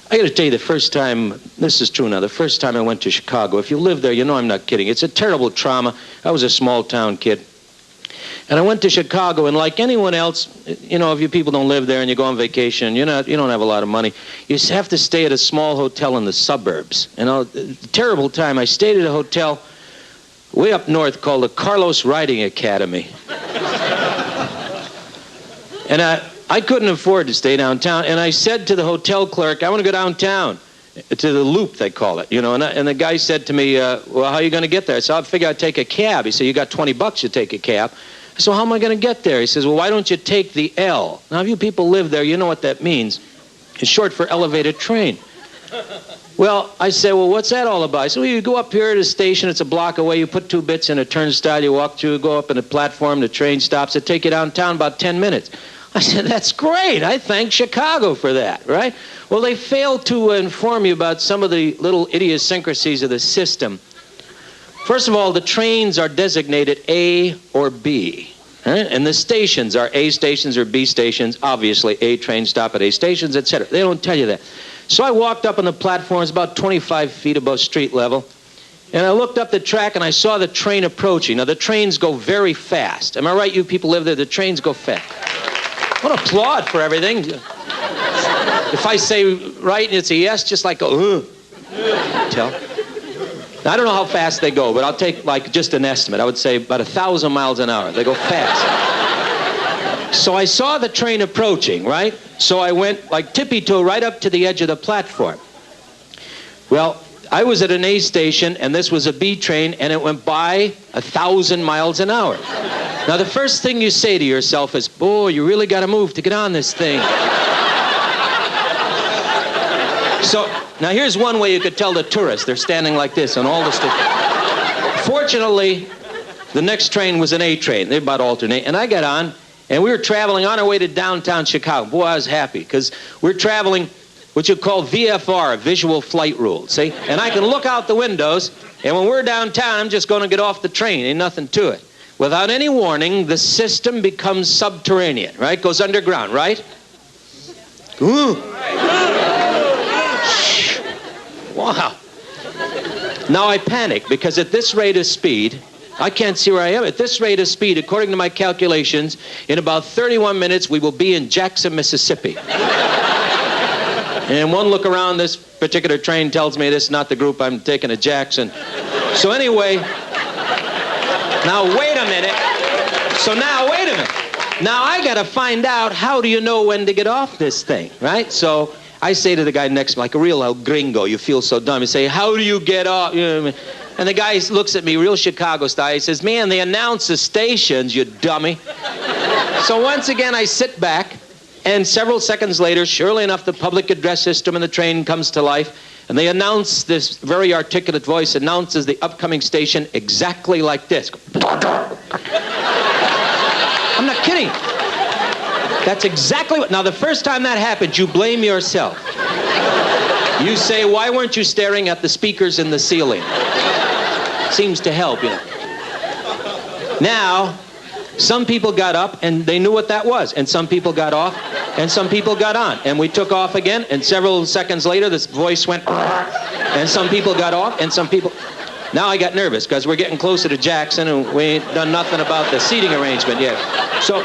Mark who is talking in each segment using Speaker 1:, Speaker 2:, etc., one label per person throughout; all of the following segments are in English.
Speaker 1: I got to tell you, the first time, this is true now, the first time I went to Chicago, if you live there, you know I'm not kidding. It's a terrible trauma. I was a small-town kid. And I went to Chicago, and like anyone else, you know, if you people don't live there and you go on vacation, you don't have a lot of money, you have to stay at a small hotel in the suburbs. And terrible time. I stayed at a hotel way up north called the Carlos Riding Academy. And I couldn't afford to stay downtown, and I said to the hotel clerk, I want to go downtown, to the Loop, they call it, you know, and the guy said to me, well, how are you going to get there? I said, I figure I'd take a cab. He said, you got $20 to take a cab. I said, well, how am I going to get there? He says, well, why don't you take the L? Now, if you people live there, you know what that means. It's short for elevated train. Well, I said, well, what's that all about? I said, well, you go up here at a station, it's a block away, you put 2 bits in a turnstile, you walk through, go up in a platform, the train stops, it take you downtown about 10 minutes. I said, that's great. I thank Chicago for that, right? Well, they failed to inform you about some of the little idiosyncrasies of the system. First of all, the trains are designated A or B, right? And the stations are A stations or B stations, obviously A train stop at A stations, etc. They don't tell you that. So I walked up on the platform, it's about 25 feet above street level, and I looked up the track and I saw the train approaching. Now, the trains go very fast. Am I right, you people live there? The trains go fast. I want to applaud for everything. If I say right and it's a yes, just like a tell. Now, I don't know how fast they go, but I'll take like just an estimate. I would say about 1,000 miles an hour. They go fast. So I saw the train approaching, right? So I went like tippy-toe right up to the edge of the platform. Well, I was at an A station, and this was a B train, and it went by 1,000 miles an hour. Now, the first thing you say to yourself is, boy, you really got to move to get on this thing. So, now here's one way you could tell the tourists. They're standing like this on all the stations. Fortunately, the next train was an A train. They about alternate. And I got on, and we were traveling on our way to downtown Chicago. Boy, I was happy, because we're traveling what you call VFR, visual flight rule, see? And I can look out the windows, and when we're downtown, I'm just going to get off the train. Ain't nothing to it. Without any warning, the system becomes subterranean, right? Goes underground, right? Ooh. Wow. Now I panic, because at this rate of speed, I can't see where I am. At this rate of speed, according to my calculations, in about 31 minutes, we will be in Jackson, Mississippi. And one look around, this particular train tells me this is not the group I'm taking to Jackson. So anyway, now wait a minute. Now I got to find out, how do you know when to get off this thing, right? So I say to the guy next to me, like a real El Gringo, you feel so dumb. You say, how do you get off? You know what I mean? And the guy looks at me real Chicago style. He says, man, they announce the stations, you dummy. So once again, I sit back, and several seconds later, surely enough, the public address system in the train comes to life, and they announce, this very articulate voice announces the upcoming station exactly like this. I'm not kidding. That's exactly what... Now, the first time that happens, you blame yourself. You say, why weren't you staring at the speakers in the ceiling? Seems to help, you know. Now, some people got up, and they knew what that was. And some people got off, and some people got on. And we took off again, and several seconds later, this voice went... And some people got off, and some people... Now I got nervous, because we're getting closer to Jackson, and we ain't done nothing about the seating arrangement yet. So...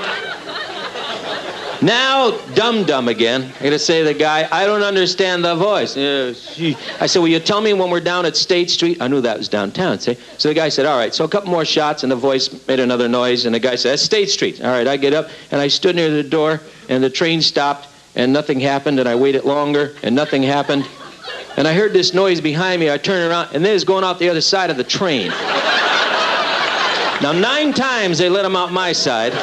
Speaker 1: Now, dum-dum again. I'm going to say to the guy, I don't understand the voice. I said, will you tell me when we're down at State Street? I knew that was downtown, see? So the guy said, all right. So a couple more shots, and the voice made another noise, and the guy said, that's State Street. All right, I get up, and I stood near the door, and the train stopped, and nothing happened, and I waited longer, and nothing happened. And I heard this noise behind me. I turned around, and they was going out the other side of the train. Now, 9 times they let them out my side.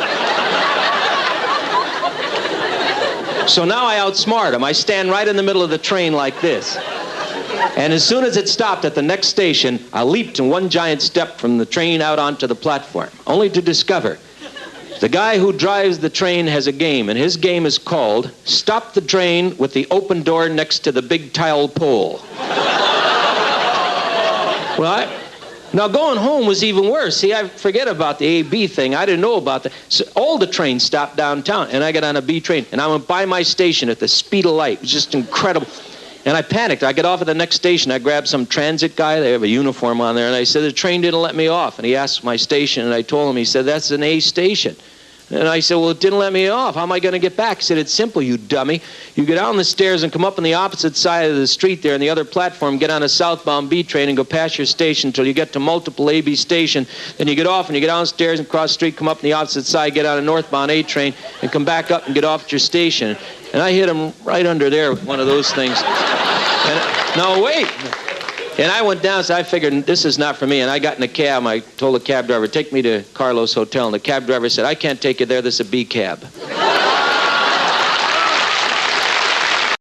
Speaker 1: So now I outsmart him. I stand right in the middle of the train like this. And as soon as it stopped at the next station, I leaped in one giant step from the train out onto the platform, only to discover the guy who drives the train has a game, and his game is called Stop the Train with the Open Door Next to the Big Tile Pole. Well, now, going home was even worse. See, I forget about the A-B thing. I didn't know about that. So all the trains stopped downtown, and I got on a B train, and I went by my station at the speed of light. It was just incredible. And I panicked. I get off at the next station. I grabbed some transit guy. They have a uniform on there. And I said, the train didn't let me off. And he asked my station, and I told him. He said, that's an A station. And I said, well, it didn't let me off. How am I going to get back? He said, it's simple, you dummy. You get down the stairs and come up on the opposite side of the street there on the other platform, get on a southbound B train and go past your station until you get to multiple AB station. Then you get off and you get downstairs and cross the street, come up on the opposite side, get on a northbound A train, and come back up and get off at your station. And I hit him right under there with one of those things. And, no, wait. And I went down, so I figured this is not for me. And I got in a cab. I told the cab driver, take me to Carlos Hotel. And the cab driver said, I can't take you there. This is a B cab.